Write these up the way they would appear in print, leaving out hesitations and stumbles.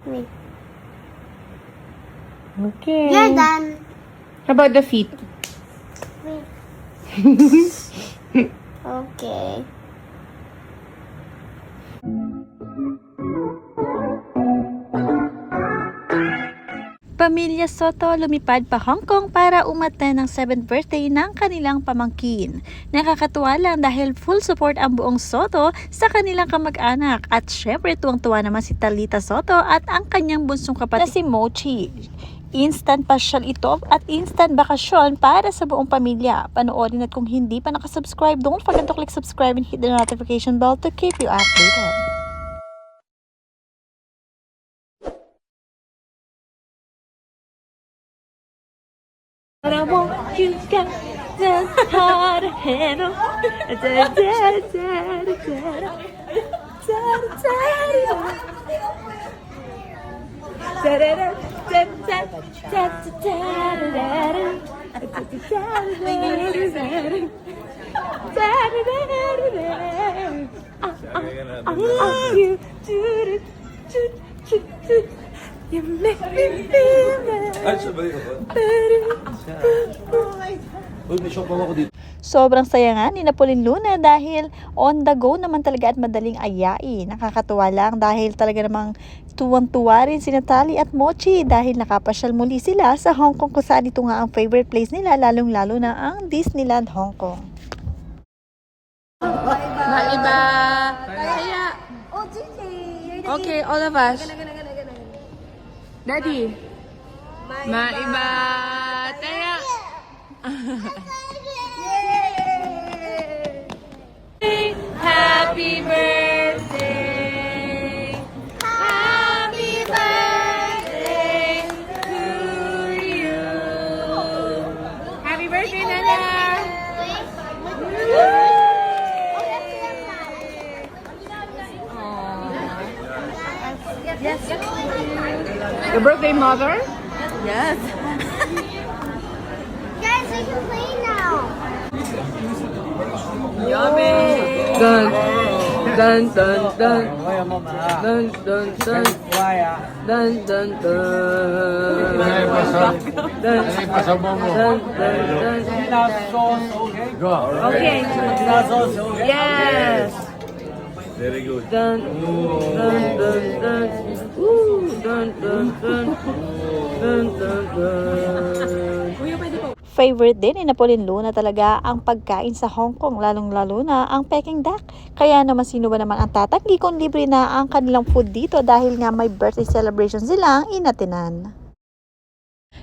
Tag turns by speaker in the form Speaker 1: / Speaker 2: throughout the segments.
Speaker 1: Me.
Speaker 2: Okay.
Speaker 1: You're done.
Speaker 2: How about the feet?
Speaker 1: Me. Okay.
Speaker 3: Pamilya Soto lumipad pa Hong Kong para umattend ng 7th birthday ng kanilang pamangkin. Nakakatuwa lang dahil full support ang buong Soto sa kanilang kamag-anak at syempre tuwang-tuwa naman si Talita Soto at ang kanyang bunsong kapatid na si Mochi. Instant pasyal ito at instant bakasyon para sa buong pamilya. Panoorin at kung hindi pa nakasubscribe, don't forget to click subscribe and hit the notification bell to keep you updated. But I want you got that hard handle. You make me feel Sobrang saya nga ni Napoleon Luna dahil on the go naman talaga at madaling ayain. Nakakatuwa lang dahil talaga namang tuwang-tuwa rin si Natalie at Mochi dahil nakapasyal muli sila sa Hong Kong kung saan ito nga ang favorite place nila, lalong-lalo na ang Disneyland Hong Kong.
Speaker 2: Maiba. Kaya.
Speaker 1: Oh, Gigi.
Speaker 2: Okay, all of us. Daddy. Maiba. Taya. Happy birthday. Happy birthday to you. Happy birthday, Nana.
Speaker 1: Yes.
Speaker 2: Your birthday mother?
Speaker 3: Yes.
Speaker 1: Guys, we can play now.
Speaker 2: Yummy. Dun dun dun dun dun dun dun dun dun dun Okay. Yes.
Speaker 4: Very good.
Speaker 2: Dun dun dun dun. Ooh, dun dun dun dun dun dun.
Speaker 3: Favorite din ni Napoleon Luna talaga ang pagkain sa Hong Kong, lalong-lalo na ang Peking duck. Kaya naman sino ba naman ang tatanggi kung libre na ang kanilang food dito dahil nga may birthday celebration silang inatinan.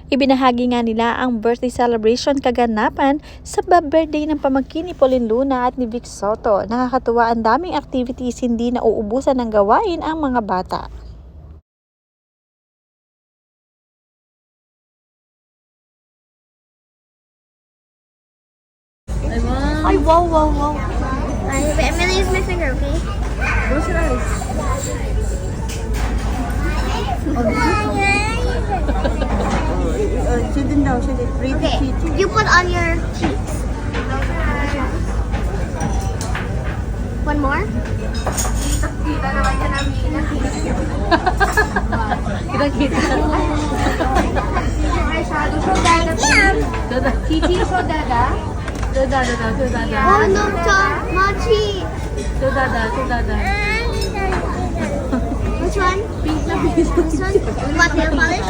Speaker 3: Ibinahagi nga nila ang birthday celebration kaganapan sa birthday ng pamangkin ni Pauline Luna at ni Vic Soto. Nakakatuwa, ang daming activities, hindi na uubusan ng gawain ang mga bata.
Speaker 1: Ay, wow. I'm gonna use my finger, okay?
Speaker 2: Close your eyes.
Speaker 1: Okay, you put on your cheeks. One more?
Speaker 2: Kita-kita. Dada. Titi, so dada. Dada.
Speaker 1: Oh no, Mochi.
Speaker 2: So dada.
Speaker 1: Which one? This one? What, nail polish?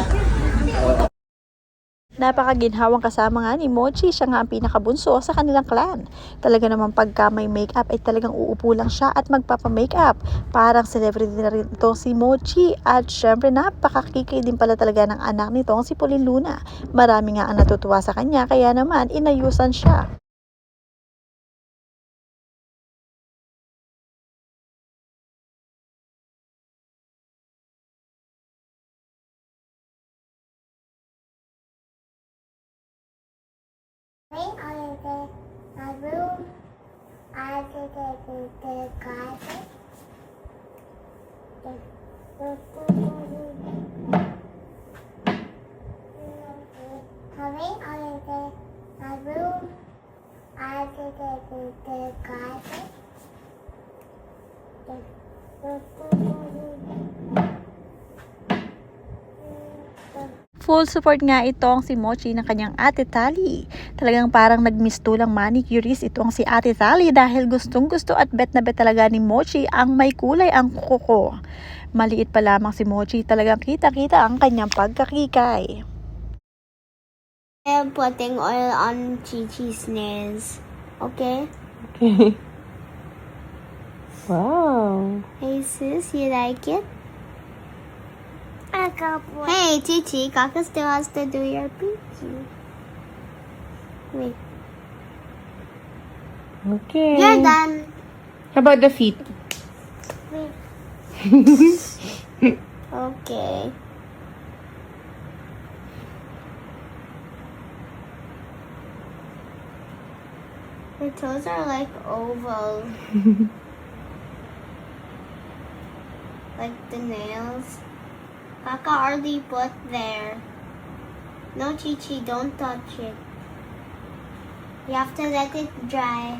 Speaker 3: Napakaginhawang kasama nga ni Mochi, siya nga ang pinakabunso sa kanilang clan. Talaga naman pagka may makeup ay talagang uupo lang siya at magpapa-makeup. Parang celebrity na rin ito si Mochi at syempre napakakiki din pala talaga ng anak nitong si Pauline Luna. Marami nga ang natutuwa sa kanya kaya naman inayusan siya.
Speaker 1: My room, I did the garden. Coming on my room, I did the garden.
Speaker 3: full support nga itong si Mochi ng kanyang ate Tali. Talagang parang nagmistulang manicurist itong si ate Tali dahil gustong gusto at bet na bet talaga ni Mochi ang may kulay ang kuko. Maliit pa lamang si Mochi, talagang kita-kita ang kanyang pagkakikay.
Speaker 1: I'm putting oil on Chi-Chi's nails. Okay?
Speaker 2: Okay. Wow.
Speaker 1: Hey sis, you like it? Hey Chi-Chi, Kaka still has to do your pinky. Wait.
Speaker 2: Okay.
Speaker 1: You're done.
Speaker 2: How about the feet?
Speaker 1: Wait. Okay. Her toes are like oval. Like the nails. Kaka already put there. No, Chi-Chi, don't touch it. You have to let it dry.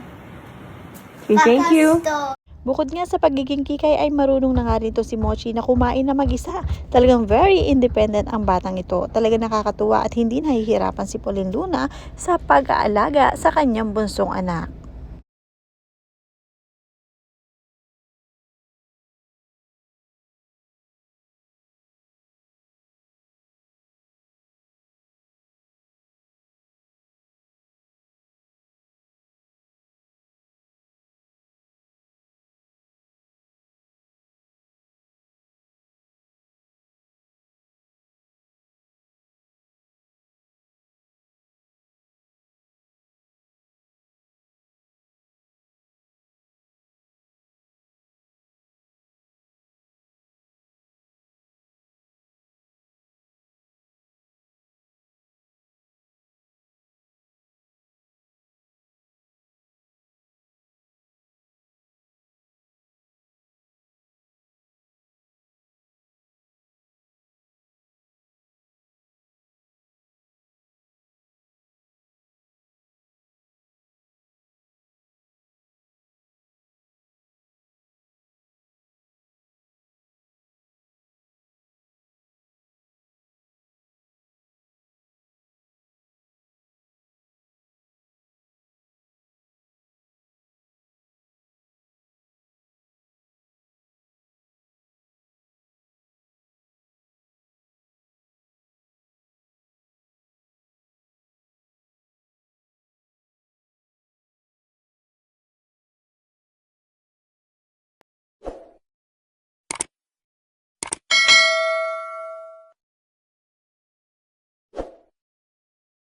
Speaker 2: Okay, thank you.
Speaker 1: Stop.
Speaker 3: Bukod nga sa pagiging kikay ay marunong na nga rin to si Mochi na kumain na mag-isa. Talagang very independent ang batang ito. Talagang nakakatuwa at hindi nahihirapan si Pauline Luna sa pag-aalaga sa kanyang bunsong anak.